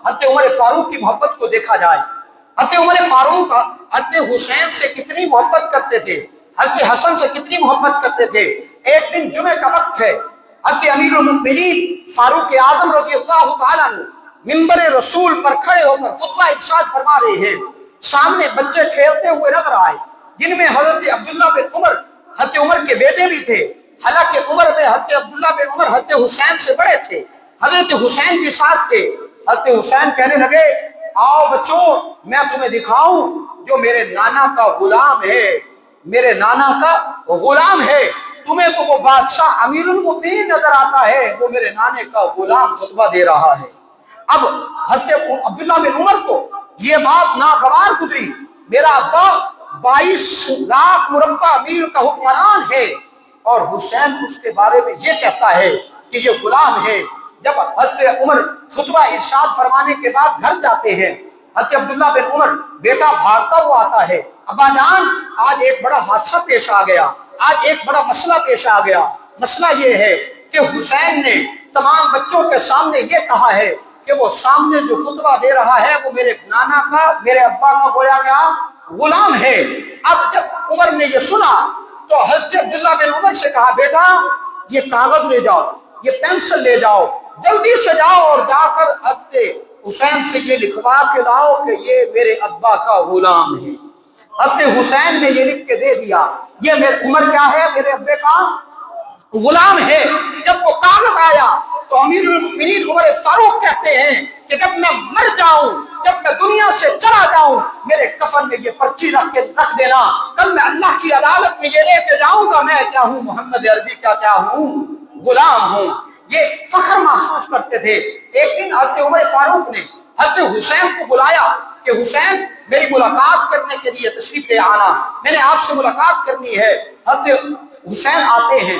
حضرت عمر فاروق کی محبت کو دیکھا جائے، حضرت عمر فاروق حضرت حسین سے کتنی محبت کرتے تھے، حضرت حسن سے کتنی محبت کرتے تھے۔ ایک دن جمعہ کا وقت ہے، حضرت امیر المؤمنین فاروق اعظم رضی اللہ تعالیٰ عنہ منبر رسول پر کھڑے ہو کر خطبہ ارشاد فرما رہے ہیں۔ سامنے بچے کھیلتے ہوئے نظر آئے، جن میں حضرت عبداللہ بن عمر حضرت عمر کے بیٹے بھی تھے، حالانکہ عمر میں حضرت عبداللہ بن عمر حضرت حسین سے بڑے تھے، حضرت حسین بھی ساتھ تھے۔ حضرت حسین کہنے لگے، آؤ بچوں میں تمہیں دکھاؤں جو میرے نانا کا غلام ہے، میرے نانا کا غلام ہے، تمہیں تو وہ بادشاہ امیر المؤمنین نظر آتا ہے، وہ میرے نانے کا غلام خطبہ دے رہا ہے۔ اب حضرت عبداللہ بن عمر کو یہ بات ناگوار گزری، میرا ابا 22 لاکھ مربع میل کا حکمران ہے اور حسین اس کے بارے میں یہ کہتا ہے کہ یہ غلام ہے۔ جب حضرت عمر خطبہ ارشاد فرمانے کے بعد گھر جاتے ہیں، حضرت عبداللہ بن عمر بیٹا بھاگتا ہوا آتا ہے، ابا جان آج ایک بڑا حادثہ پیش آ گیا، آج ایک بڑا مسئلہ پیش آ گیا۔ مسئلہ یہ ہے کہ حسین نے تمام بچوں کے سامنے یہ کہا ہے کہ وہ سامنے جو خطبہ دے رہا ہے وہ میرے نانا کا، میرے ابا کا گویا کیا غلام ہے۔ اب جب عمر نے یہ سنا تو حضرت عبداللہ بن عمر سے کہا، بیٹا یہ کاغذ لے جاؤ، یہ پینسل لے جاؤ، جلدی سے جاؤ اور جا کر حضرت حسین سے یہ لکھوا کے لاؤ کہ یہ میرے ابا کا غلام ہے۔ حضرت حسین نے یہ لکھ کے دے دیا، یہ میرے عمر کیا ہے، میرے ابے کا غلام ہے۔ جب وہ کاغذ آیا تو امیر المؤمنین عمر فاروق کہتے ہیں کہ جب میں مر جاؤں، جب میں دنیا سے چلا جاؤں، میرے کفن میں یہ پرچی رکھ دینا، کل میں اللہ کی عدالت میں یہ لے کے جاؤں گا میں کیا ہوں، محمد عربی کا کیا ہوں، غلام ہوں۔ یہ فخر محسوس کرتے تھے۔ ایک دن حضرت عمر فاروق نے حضرت حسین کو بلایا کہ حسین میری ملاقات کرنے کے لیے تشریف لے آنا، میں نے آپ سے ملاقات کرنی ہے۔ حضرت حسین آتے ہیں،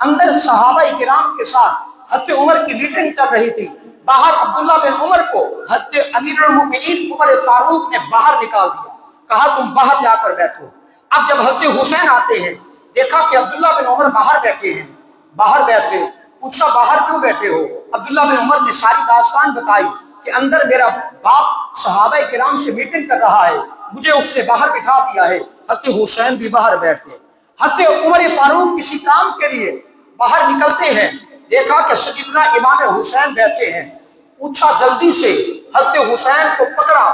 اندر صحابہ کرام کے ساتھ حضرت عمر کی میٹنگ چل رہی تھی۔ باہر عبداللہ بن عمر کو حضرت امیر المؤمنین عمر فاروق نے باہر نکال دیا، کہا تم باہر جا کر بیٹھو۔ اب جب حضرت حسین آتے ہیں، دیکھا کہ عبداللہ بن عمر باہر بیٹھے ہیں، باہر بیٹھ گئے، پوچھا باہر کیوں بیٹھے ہو؟ عبداللہ بن عمر نے ساری داستان بتائی کہ اندر میرا باپ صحابہ کرام سے میٹنگ کر رہا ہے، مجھے اس نے باہر بٹھا دیا ہے۔ حضرت حسین بھی باہر بیٹھ گئے۔ حضرت عمر فاروق کسی کام کے لیے باہر نکلتے ہیں، دیکھا کہ سیدنا امام حسین بیٹھے ہیں، پوچھا جلدی سے، حضرت حسین کو پکڑا،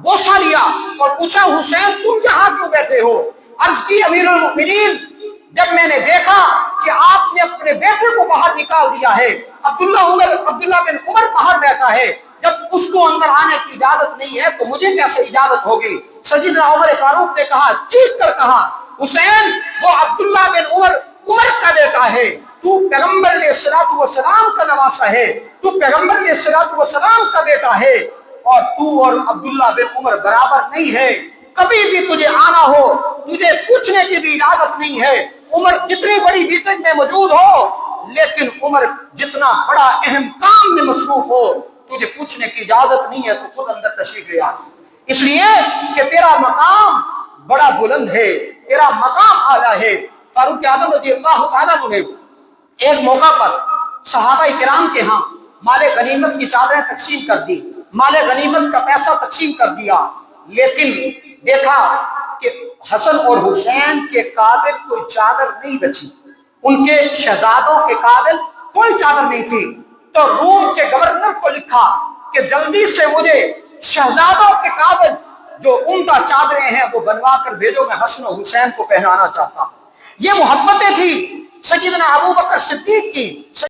بوسہ لیا اور پوچھا حسین تم یہاں کیوں بیٹھے ہو؟ عرض کی امیر المؤمنین جب میں نے دیکھا کہ آپ نے اپنے بیٹے کو باہر نکال دیا ہے، عبداللہ بن عمر باہر بیٹھا ہے، جب اس کو اندر آنے کی اجازت نہیں ہے تو مجھے کیسے اجازت ہوگی؟ سیدنا عمر فاروق نے کہا، چیخ کر کہا، حسین وہ عبداللہ بن عمر کا بیٹا ہے، تو پیغمبر علیہ السلام کا نواسا ہے، تو پیغمبر علیہ السلام کا بیٹا ہے، اور تو اور عبداللہ بن عمر برابر نہیں ہے، کبھی بھی تجھے آنا ہو تجھے پوچھنے کی بھی اجازت نہیں ہے۔ عمر جتنی بڑی میٹنگ میں موجود ہو، لیکن عمر جتنا بڑا اہم کام میں مصروف ہو، تجھے پوچھنے کی اجازت نہیں ہے، تو خود اندر تشریف لے آ، اس لیے کہ تیرا مقام بڑا بلند ہے، تیرا مقام اعلیٰ ہے۔ فاروق اعظم رضی اللہ تعالیٰ عنہ نے ایک موقع پر صحابہ کرام کے ہاں مال غنیمت کی چادریں تقسیم کر دی، مال غنیمت کا پیسہ تقسیم کر دیا، لیکن دیکھا کہ حسن اور حسین کے قابل کوئی چادر نہیں بچی، ان کے شہزادوں کے قابل کوئی چادر نہیں تھی۔ تو روم کے گورنر کو لکھا کہ جلدی سے مجھے شہزادوں کے قابل جو عمدہ چادریں ہیں وہ بنوا کر بھیجو، میں حسن و حسین کو پہنانا چاہتا ہوں۔ یہ محبتیں تھی سیدنا ابو بکر صدیق کی۔